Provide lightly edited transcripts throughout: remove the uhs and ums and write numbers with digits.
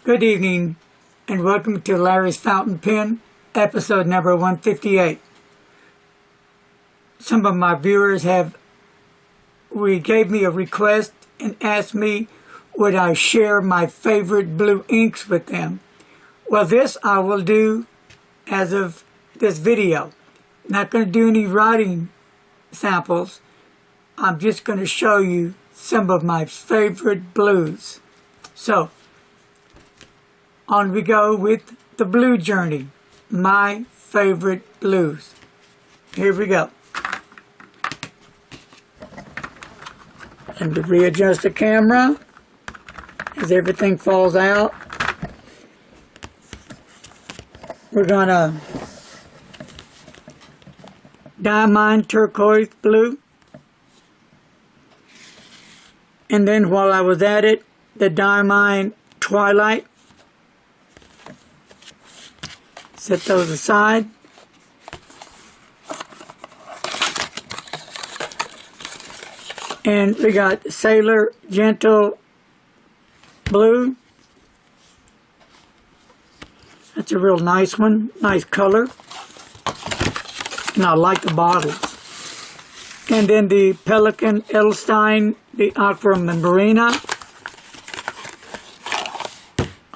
Good evening and welcome to Larry's Fountain Pen, episode number 158. Some of my viewers gave me a request and asked me would I share my favorite blue inks with them. Well, this I will do as of this video. Not going to do any writing samples. I'm just going to show you some of my favorite blues. So, on we go with the blue journey, my favorite blues. Here we go. And to readjust the camera as everything falls out. We're gonna diamond turquoise blue. And then while I was at it, the diamond twilight. Set those aside. And we got Sailor Gentle Blue. That's a real nice one. Nice color. And I like the bottles. And then the Pelican Edelstein, the Aquamarina.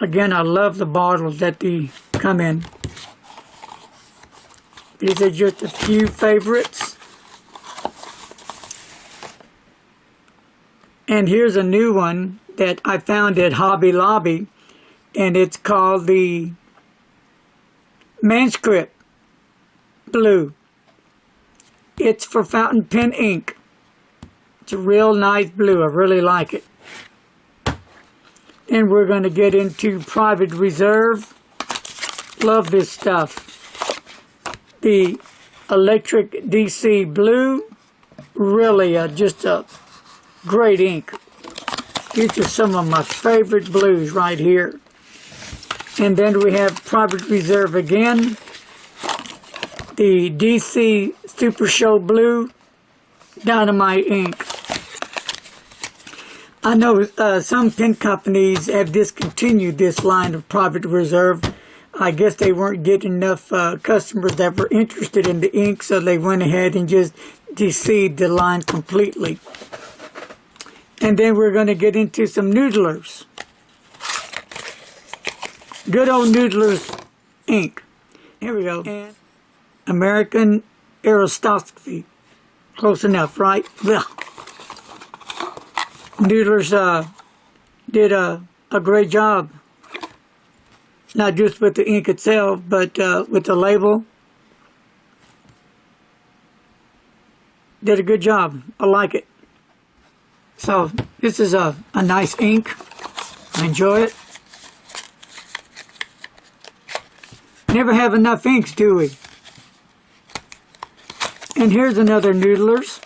Again, I love the bottles that they come in. These are just a few favorites. And here's a new one that I found at Hobby Lobby, and it's called the Manuscript Blue. It's for fountain pen ink. It's a real nice blue. I really like it. And we're going to get into Private Reserve. Love this stuff. The Electric DC Blue, really just a great ink. These are some of my favorite blues right here. And then we have Private Reserve again, the DC Super Show Blue Dynamite ink. I know some pen companies have discontinued this line of Private Reserve. I guess they weren't getting enough customers that were interested in the ink, so they went ahead and just deceived the line completely. And then we're going to get into some Noodlers. Good old Noodlers ink. Here we go. And American Aristocracy. Close enough, right? Ugh. Noodlers did a great job. Not just with the ink itself, but with the label. Did a good job. I like it. So, this is a nice ink. I enjoy it. Never have enough inks, do we? And here's another Noodlers.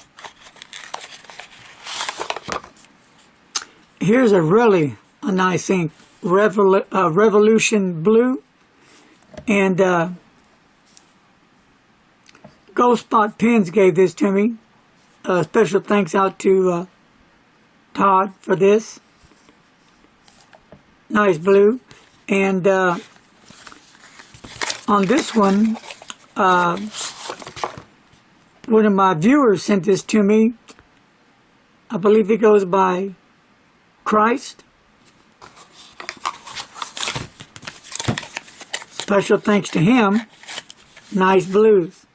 Here's a really nice ink. Revolution Blue, and Gold Spot Pens gave this to me. Special thanks out to Todd for this. Nice blue. And on this one, one of my viewers sent this to me. I believe it goes by Christ. Special thanks to him. Nice blues.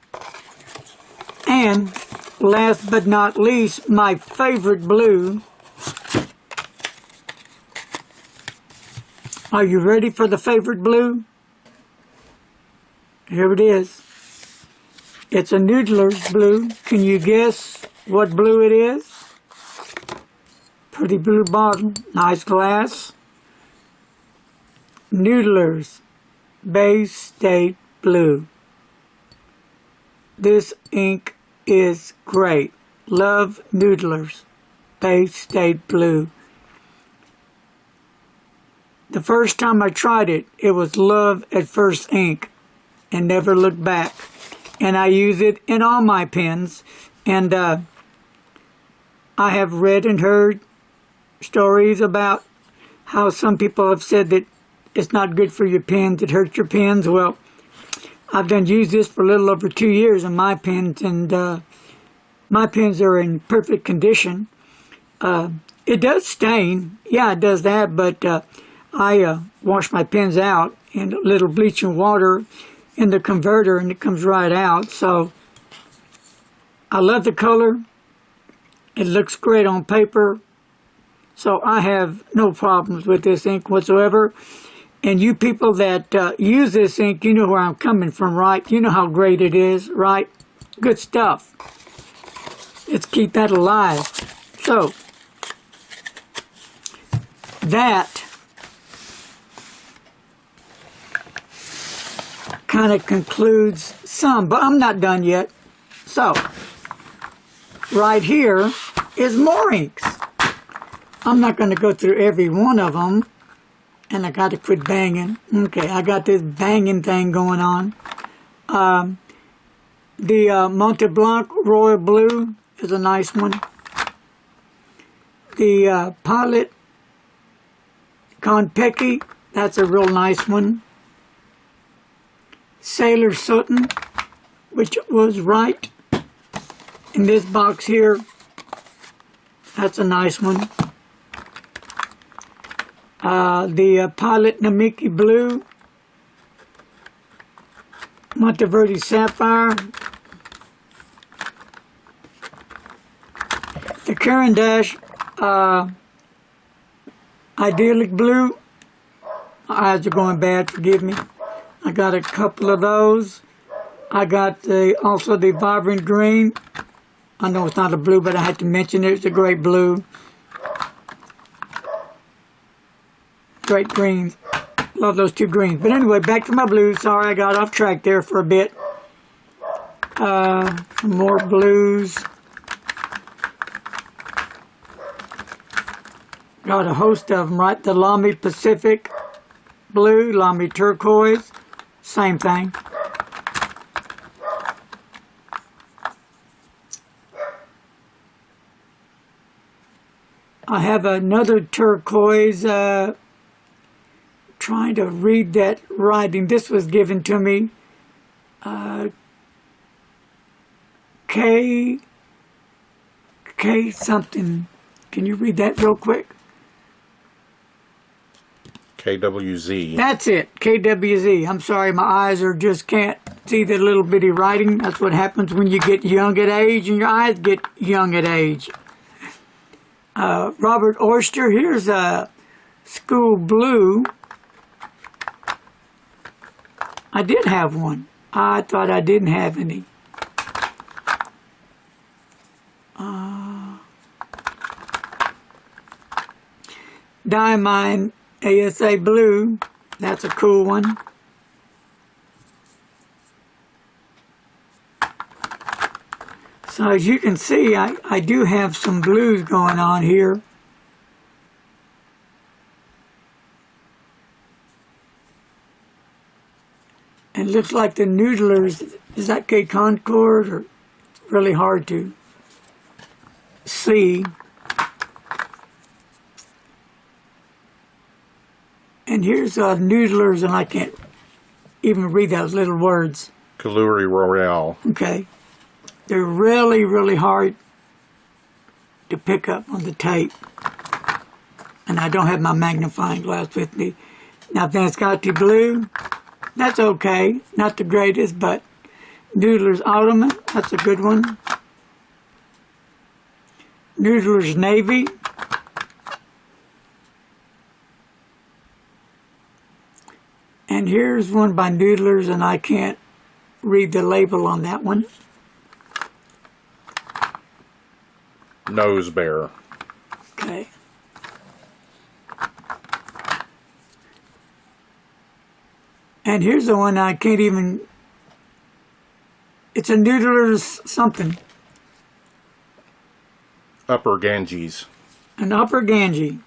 And last but not least, my favorite blue. Are you ready for the favorite blue? Here it is. It's a Noodlers Blue. Can you guess what blue it is? Pretty blue bottle. Nice glass. Noodlers Bay State Blue. This ink is great. Love Noodlers Bay State Blue. The first time I tried it, it was love at first ink and never looked back. And I use it in all my pens. And I have read and heard stories about how some people have said that it's not good for your pens. It hurts your pens. Well, I've used this for a little over 2 years in my pens, and my pens are in perfect condition. It does stain. Yeah, it does that, but I wash my pens out in a little bleaching water in the converter, and it comes right out. So I love the color. It looks great on paper. So I have no problems with this ink whatsoever. And you people that use this ink, you know where I'm coming from, right? You know how great it is, right? Good stuff. Let's keep that alive. So, that kind of concludes some, but I'm not done yet. So, right here is more inks. I'm not going to go through every one of them. And I got to quit banging. Okay, I got this banging thing going on. The Monte Blanc Royal Blue is a nice one. The Pilot Konpeki, that's a real nice one. Sailor Sutton, which was right in this box here. That's a nice one. The Pilot Namiki Blue, Monteverde Sapphire, the Caran d'Ache Idyllic Blue. My eyes are going bad, forgive me. I got a couple of those. I got also the Vibrant Green. I know it's not a blue, but I had to mention it. It's a great blue. Great greens. Love those two greens. But anyway, back to my blues. Sorry, I got off track there for a bit. Some more blues. Got a host of them, right? The Lamy Pacific Blue, Lamy Turquoise. Same thing. I have another turquoise, trying to read that writing. This was given to me. K something. Can you read that real quick? KWZ. That's it. KWZ. I'm sorry, my eyes are just can't see the little bitty writing. That's what happens when you get young at age, and your eyes get young at age. Robert Oyster. Here's a School Blue. I did have one. I thought I didn't have any. Diamine ASA Blue. That's a cool one. So as you can see, I do have some blues going on here. And it looks like the Noodlers, is that K Concord, or it's really hard to see. And here's Noodlers, and I can't even read those little words. Kaluri Royale. Okay. They're really, really hard to pick up on the tape. And I don't have my magnifying glass with me. Now, Vanscotti Blue, that's okay. Not the greatest, but Noodler's Ottoman, that's a good one. Noodler's Navy. And here's one by Noodlers, and I can't read the label on that one. Nose Bear. Okay. And here's the one I can't even... It's a Noodler's something. Upper Ganges. An Upper Ganges.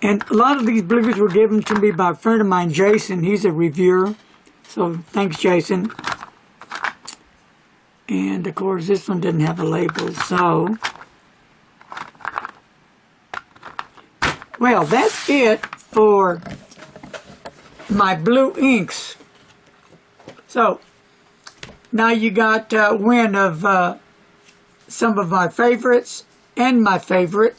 And a lot of these blues were given to me by a friend of mine, Jason. He's a reviewer. So thanks, Jason. And of course, this one didn't have a label. So, well, that's it for my blue inks. So now you got wind of some of my favorites and my favorite.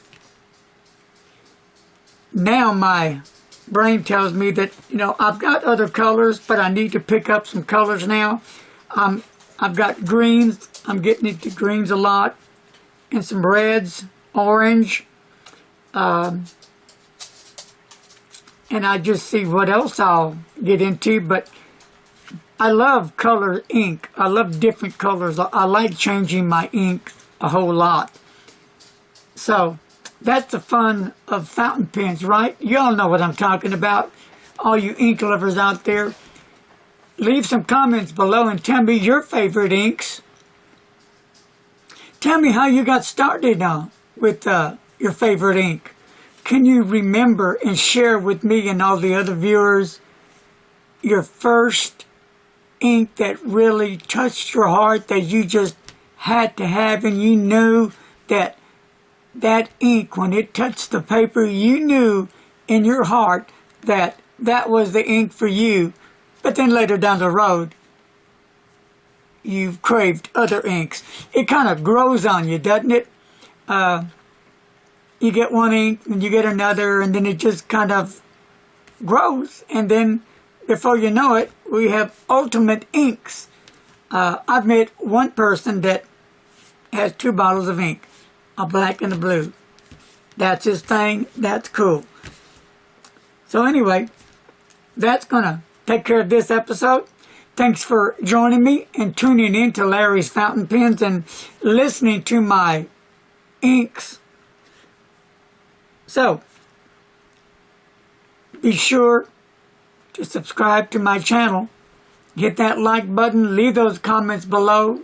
Now my brain tells me that, you know, I've got other colors, but I need to pick up some colors now. I've got greens. I'm getting into greens a lot. And some reds, orange. And I just see what else I'll get into. But I love color ink. I love different colors. I like changing my ink a whole lot. So that's the fun of fountain pens, right? You all know what I'm talking about. All you ink lovers out there. Leave some comments below and tell me your favorite inks. Tell me how you got started with your favorite ink. Can you remember and share with me and all the other viewers your first ink that really touched your heart, that you just had to have, and you knew that that ink, when it touched the paper, you knew in your heart that that was the ink for you. But then later down the road, you've craved other inks. It kind of grows on you, doesn't it? You get one ink, and you get another, and then it just kind of grows. And then, before you know it, we have ultimate inks. I've met one person that has 2 bottles of ink, a black and a blue. That's his thing. That's cool. So anyway, that's going to take care of this episode. Thanks for joining me and tuning in to Larry's Fountain Pens and listening to my inks. So, be sure to subscribe to my channel. Hit that like button. Leave those comments below.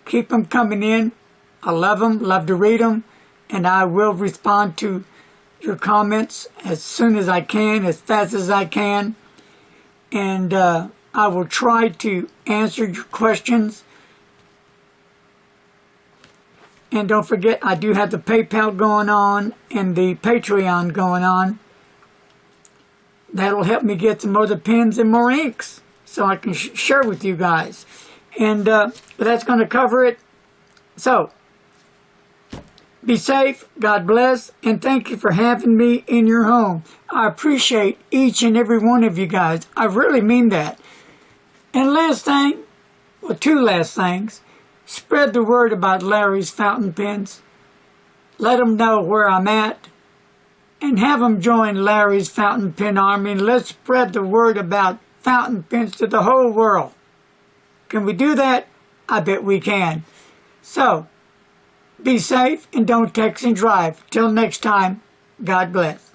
Keep them coming in. I love them. Love to read them. And I will respond to your comments as soon as I can, as fast as I can. And I will try to answer your questions. And don't forget, I do have the PayPal going on and the Patreon going on. That'll help me get some other pens and more inks so I can share with you guys. And that's going to cover it. So, be safe, God bless, and thank you for having me in your home. I appreciate each and every one of you guys. I really mean that. And last thing, well, 2 last things. Spread the word about Larry's Fountain Pens. Let them know where I'm at. And have them join Larry's Fountain Pen Army. And let's spread the word about fountain pens to the whole world. Can we do that? I bet we can. So, be safe and don't text and drive. Till next time, God bless.